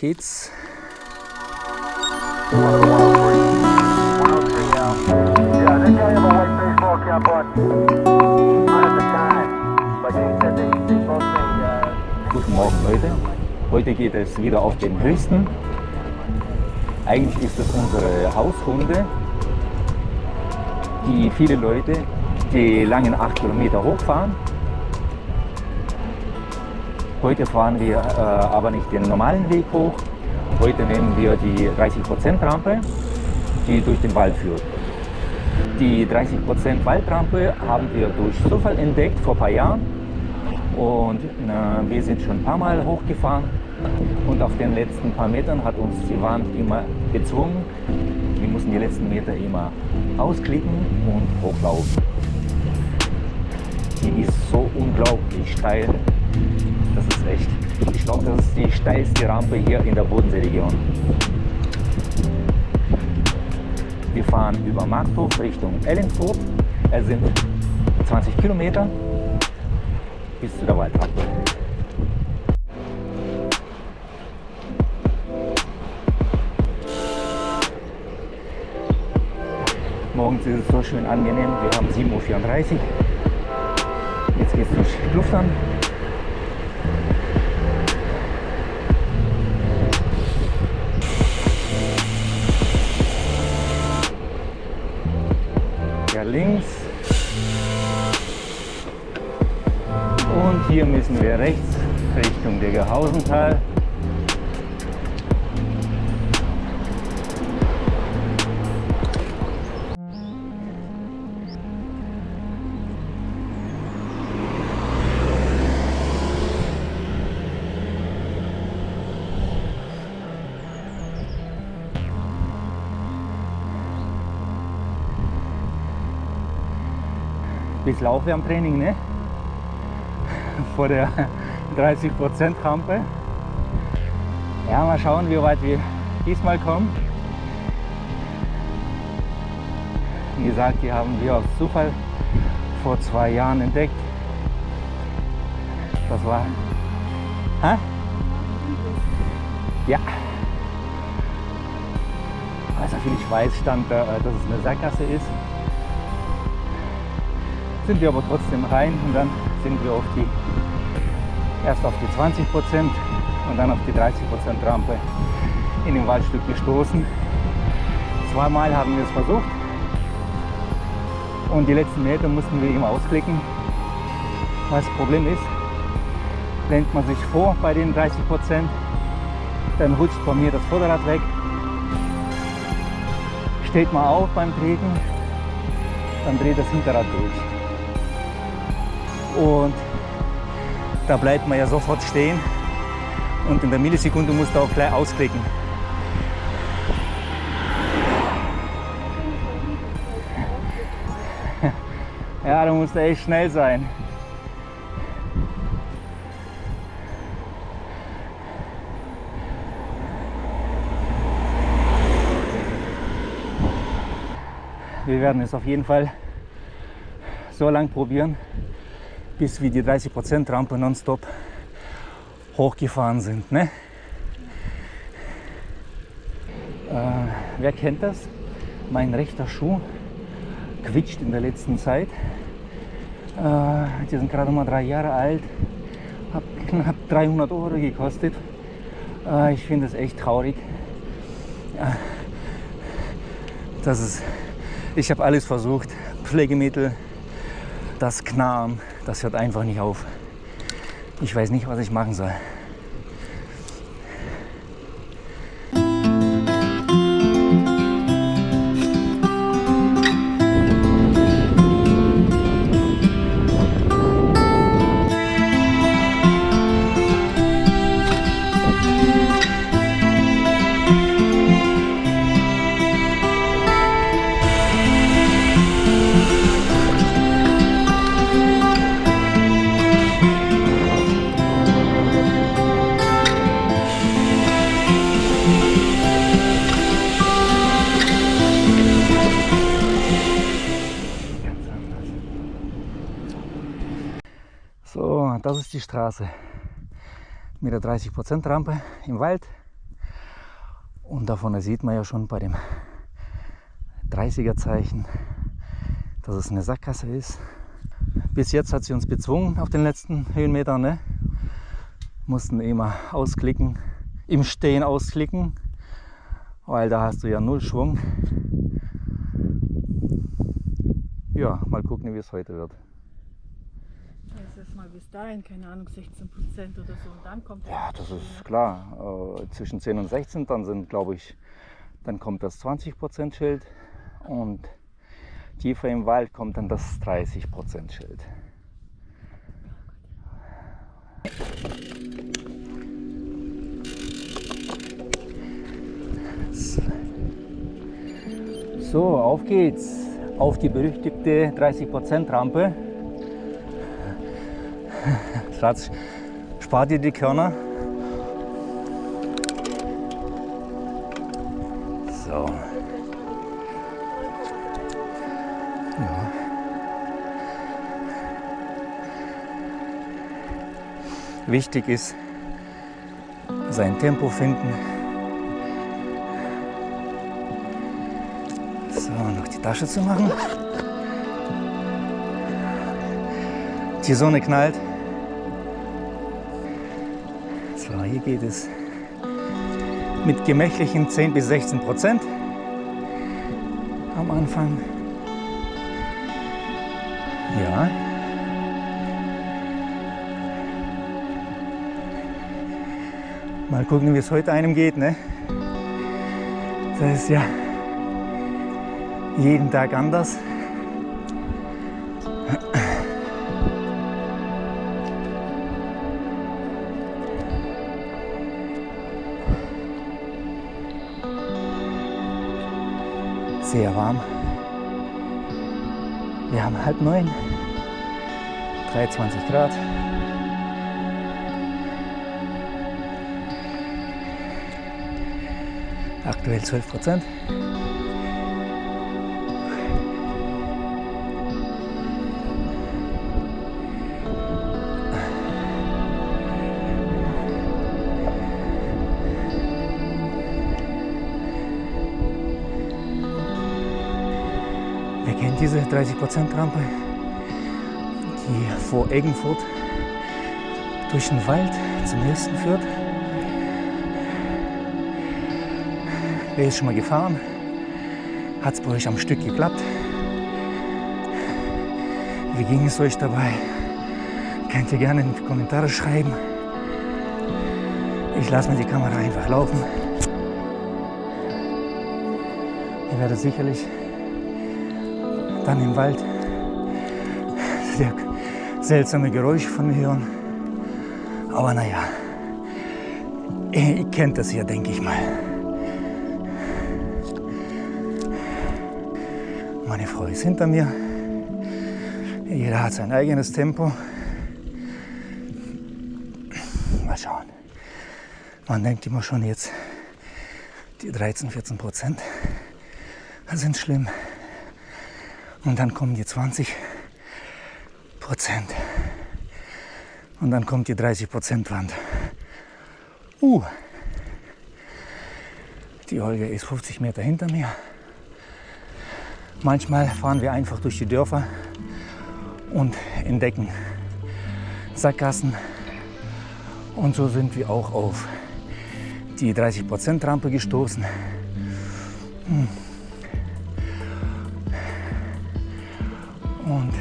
geht's. Guten Morgen Leute, heute geht es wieder auf den höchsten. Eigentlich ist es unsere Haushunde, die viele Leute die langen 8 Kilometer hochfahren. Heute fahren wir aber nicht den normalen Weg hoch. Heute nehmen wir die 30% Rampe, die durch den Wald führt. Die 30% Waldrampe haben wir durch Zufall entdeckt vor ein paar Jahren. Und wir sind schon ein paar Mal hochgefahren. Und auf den letzten paar Metern hat uns die Wand immer gezwungen. Wir mussten die letzten Meter immer ausklicken und hochlaufen. Die ist so unglaublich steil. Das ist echt, ich glaube, das ist die steilste Rampe hier in der Bodenseeregion. Wir fahren über Markthof Richtung Ellenfurt. Es sind 20 Kilometer bis zu der Waldrampe. Morgens ist es so schön angenehm. Wir haben 7:34 Uhr. Jetzt geht es durch Luft an. Ja, links. Und hier müssen wir rechts Richtung Degerhausental. Bisschen Aufwärmtraining, ne? Vor der 30% Rampe. Ja, mal schauen, wie weit wir diesmal kommen. Wie gesagt, die haben wir aus Zufall vor 2 Jahren entdeckt. Das war... Hä? Ja. Also viel ich weiß, stand da, dass es eine Sackgasse ist. Sind wir aber trotzdem rein und dann sind wir erst auf die 20% und dann auf die 30% Rampe in dem Waldstück gestoßen. 2-mal haben wir es versucht und die letzten Meter mussten wir immer ausklicken. Was das Problem ist, lehnt man sich vor bei den 30%, dann rutscht bei mir das Vorderrad weg. Steht man auf beim Treten, dann dreht das Hinterrad durch. Und da bleibt man ja sofort stehen und in der Millisekunde musst du auch gleich ausklicken. Ja, da musst du echt schnell sein. Wir werden es auf jeden Fall so lang probieren, bis wir die 30% Rampe nonstop hochgefahren sind. Ne? Wer kennt das? Mein rechter Schuh quietscht in der letzten Zeit. Die sind gerade mal 3 Jahre alt, hat knapp 300 € gekostet. Ich finde es echt traurig. Ich habe alles versucht, Pflegemittel, das Knarren, das hört einfach nicht auf. Ich weiß nicht, was ich machen soll. So, das ist die Straße mit der 30% Rampe im Wald. Und da vorne sieht man ja schon bei dem 30er-Zeichen, dass es eine Sackgasse ist. Bis jetzt hat sie uns bezwungen auf den letzten Höhenmetern. Ne? Mussten immer ausklicken, im Stehen ausklicken, weil da hast du ja null Schwung. Ja, mal gucken, wie es heute wird. Das ist mal bis dahin, keine Ahnung, 16% oder so. Und dann kommt Ja, das ist klar. Zwischen 10 und 16, dann sind, glaube ich, dann kommt das 20% Schild und tiefer im Wald kommt dann das 30% Schild. So, auf geht's. Auf die berüchtigte 30% Rampe. Schatz, spart dir die Körner. So. Ja. Wichtig ist, sein Tempo finden. So, noch die Tasche zu machen. Die Sonne knallt. So, hier geht es mit gemächlichen 10 bis 16% am Anfang. Ja. Mal gucken, wie es heute einem geht, ne? Das ist ja jeden Tag anders. Sehr warm. Wir haben 8:30, 23 Grad. Aktuell 12%. Wer kennt diese 30% Rampe, die vor Eggenfurt durch den Wald zum Westen führt? Wer ist schon mal gefahren? Hat es bei euch am Stück geklappt? Wie ging es euch dabei? Könnt ihr gerne in die Kommentare schreiben. Ich lasse mir die Kamera einfach laufen. Ihr werdet sicherlich dann im Wald sehr seltsame Geräusche von mir hören. Aber naja, ihr kennt das ja, denke ich mal. Meine Frau ist hinter mir. Jeder hat sein eigenes Tempo. Mal schauen. Man denkt immer schon jetzt, die 13-14% sind schlimm. Und dann kommen die 20%. Und dann kommt die 30% Wand. Die Olga ist 50 Meter hinter mir. Manchmal fahren wir einfach durch die Dörfer und entdecken Sackgassen. Und so sind wir auch auf die 30% Rampe gestoßen. Und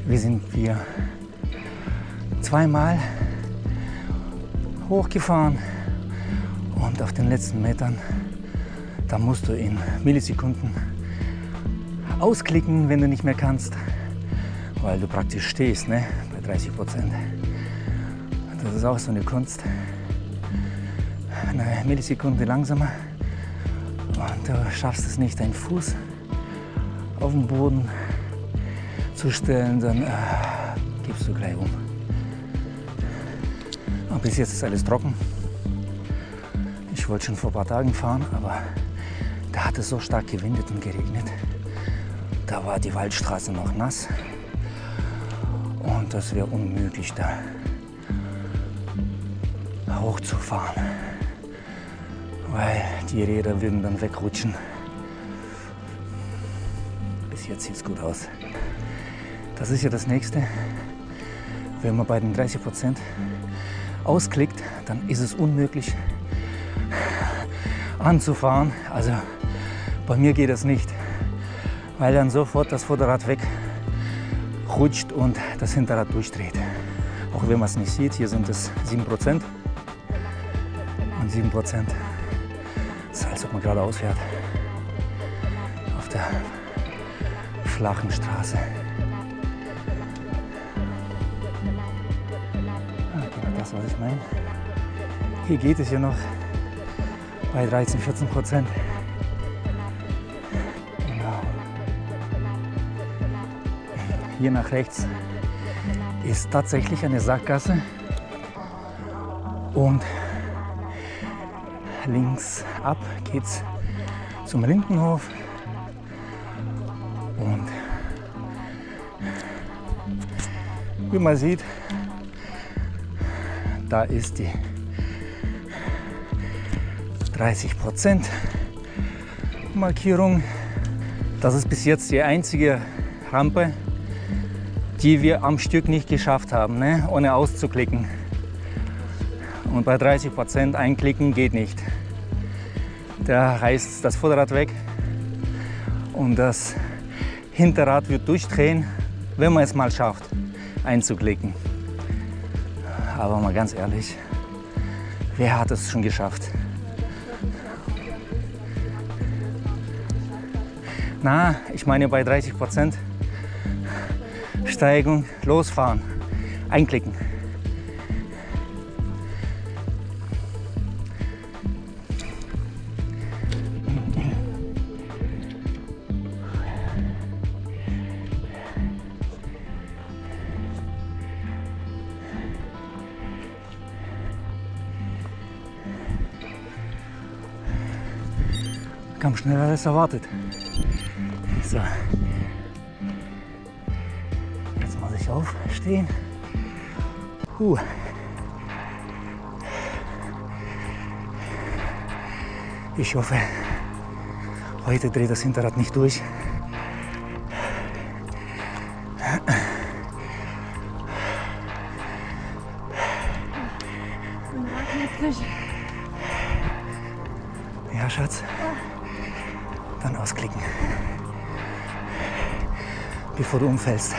wir sind zweimal hochgefahren und auf den letzten Metern, da musst du in Millisekunden ausklicken, wenn du nicht mehr kannst, weil du praktisch stehst, ne, bei 30%. Das ist auch so eine Kunst. Eine Millisekunde langsamer und du schaffst es nicht, deinen Fuß auf den Boden zu stellen, dann gibst du gleich um. Und bis jetzt ist alles trocken. Ich wollte schon vor ein paar Tagen fahren, aber da hat es so stark gewindet und geregnet. Da war die Waldstraße noch nass und das wäre unmöglich, da hochzufahren. Die Räder würden dann wegrutschen. Bis jetzt sieht es gut aus. Das ist ja das Nächste. Wenn man bei den 30% ausklickt, dann ist es unmöglich anzufahren. Also bei mir geht das nicht, weil dann sofort das Vorderrad wegrutscht und das Hinterrad durchdreht. Auch wenn man es nicht sieht, hier sind es 7%. Und 7% ist, als ob man geradeaus fährt. Auf der flachen Straße. Genau das, was ich meine. Hier geht es ja noch bei 13–14%. Genau. Hier nach rechts ist tatsächlich eine Sackgasse und links ab geht's zum Lindenhof und wie man sieht, da ist die 30% Markierung. Das ist bis jetzt die einzige Rampe, die wir am Stück nicht geschafft haben, ne? Ohne auszuklicken. Und bei 30% einklicken geht nicht. Da reißt das Vorderrad weg und das Hinterrad wird durchdrehen, wenn man es mal schafft, einzuklicken. Aber mal ganz ehrlich, wer hat es schon geschafft? Na, ich meine bei 30% Steigung, losfahren, einklicken. Kam schneller als erwartet. So. Jetzt muss ich aufstehen. Ich hoffe, heute dreht das Hinterrad nicht durch. Ja, Schatz. Dann ausklicken, bevor du umfällst.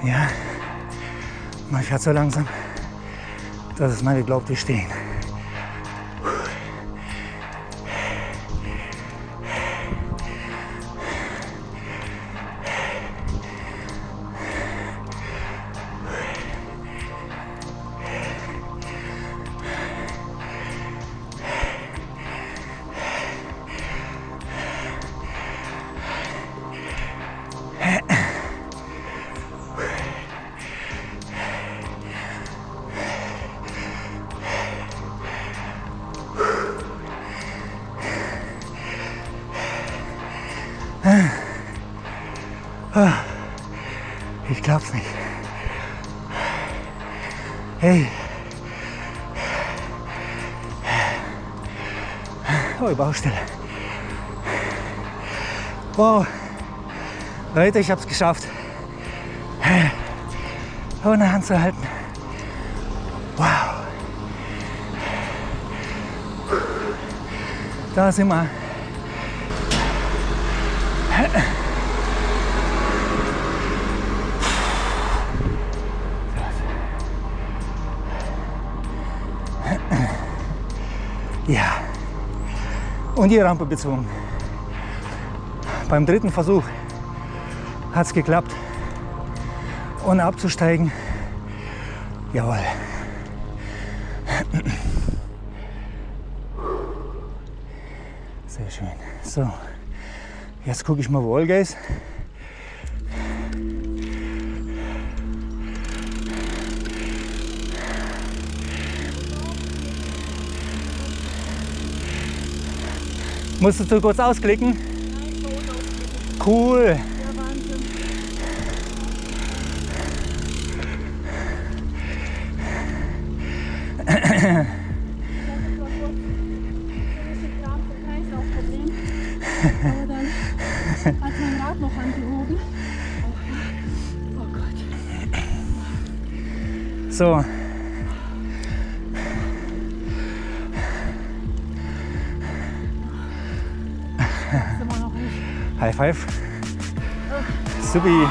Ja, man fährt so langsam, dass es mal geglaubt, wir stehen. Ich glaub's nicht. Hey. Oh, Baustelle. Wow. Leute, ich hab's geschafft. Ohne Hand zu halten. Wow. Da sind wir. Ja, und die Rampe bezogen. Beim dritten Versuch hat es geklappt, ohne abzusteigen. Jawohl. Sehr schön. So, jetzt gucke ich mal, wo Olga ist. Musstest du kurz ausklicken? Cool. Ja, Wahnsinn. Aber dann hat mein Rad noch angehoben. Oh Gott. So. Das ist immer noch nicht. High five. Supi.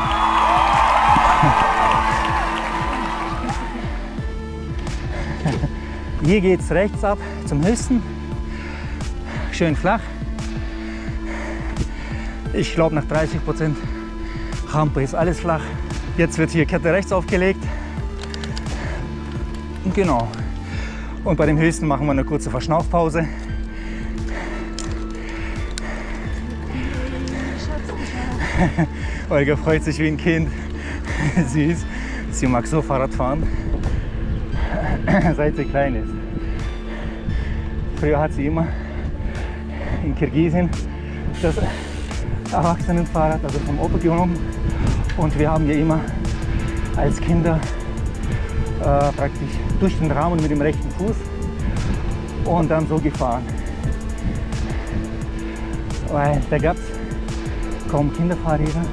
Hier geht's rechts ab zum höchsten. Schön flach. Ich glaube, nach 30% Rampe ist alles flach. Jetzt wird hier Kette rechts aufgelegt. Genau. Und bei dem höchsten machen wir eine kurze Verschnaufpause. Olga freut sich wie ein Kind. Süß. Sie mag so Fahrrad fahren, seit sie klein ist. Früher hat sie immer in Kirgisien das Erwachsenenfahrrad, also vom Opa genommen. Und wir haben ja immer als Kinder praktisch durch den Rahmen mit dem rechten Fuß und dann so gefahren. Weil da gab es kaum Kinderfahrräder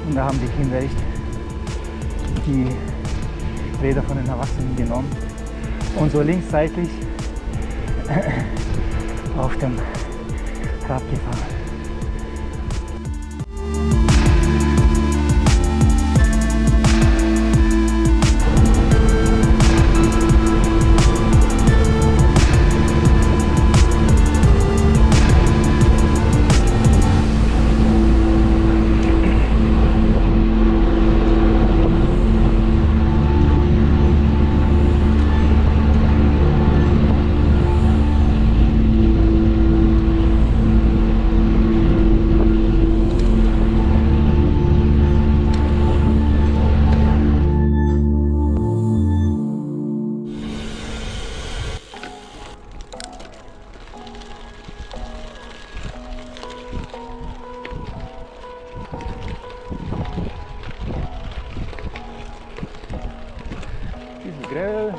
und da haben die Kinder echt die Räder von den Erwachsenen genommen und so linksseitlich auf dem Rad gefahren. Grill.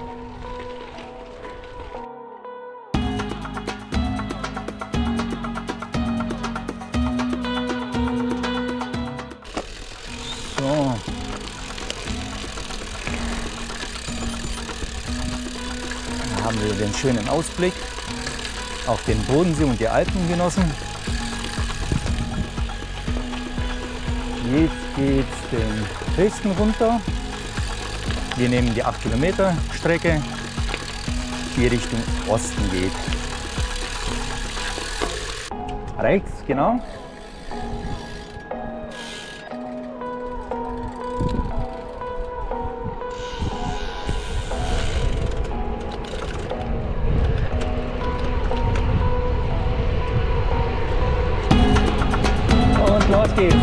So. Dann haben wir den schönen Ausblick auf den Bodensee und die Alpen genossen. Jetzt geht's den Dresden runter. Wir nehmen die 8 Kilometer Strecke, die Richtung Osten geht. Rechts, genau. Und los geht's.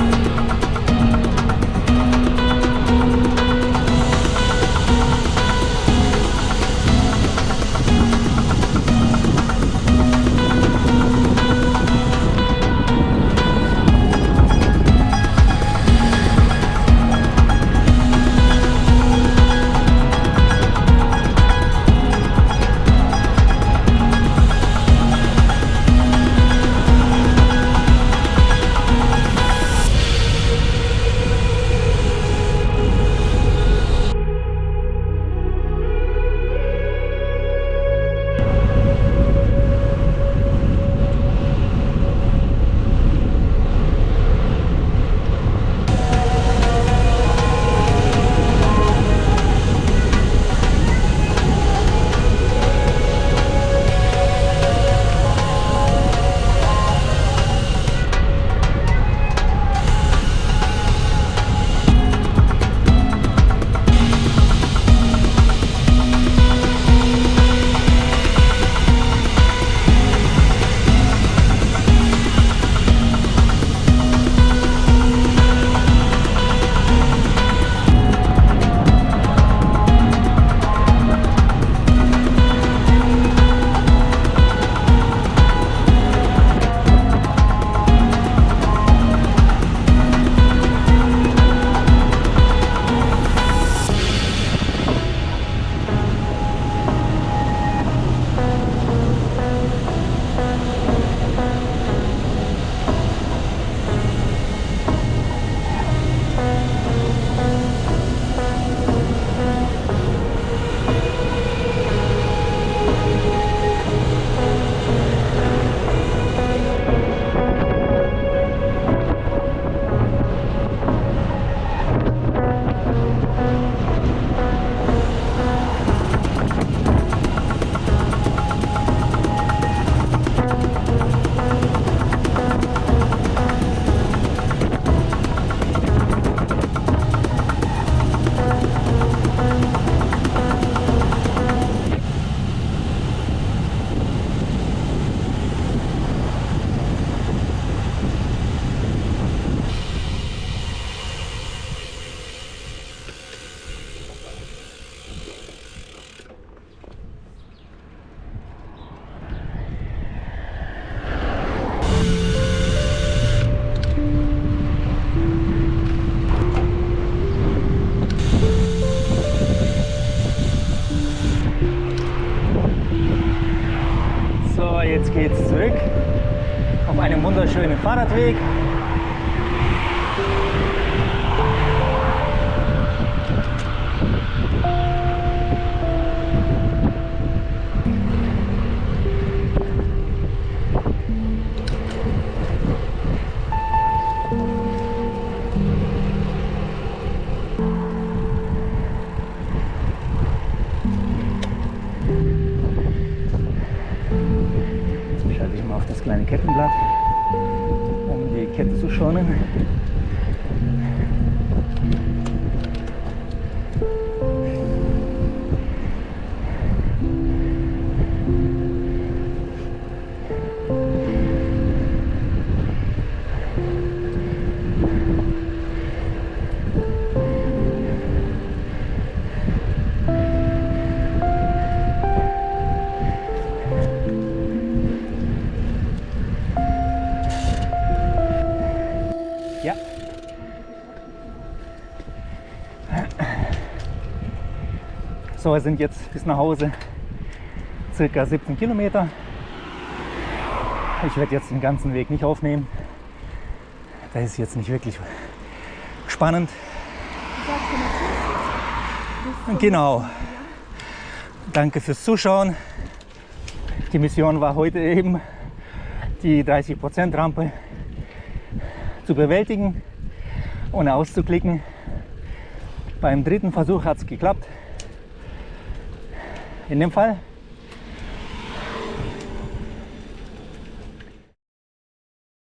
Jetzt geht's zurück auf einem wunderschönen Fahrradweg. Schalte ich mal auf das kleine Kettenblatt, um die Kette zu schonen. Ja. So, wir sind jetzt bis nach Hause circa 17 Kilometer. Ich werde jetzt den ganzen Weg nicht aufnehmen. Das ist jetzt nicht wirklich spannend. Genau. Danke fürs Zuschauen. Die Mission war heute eben, die 30% Rampe zu bewältigen und auszuklicken. Beim dritten Versuch hat es geklappt. In dem Fall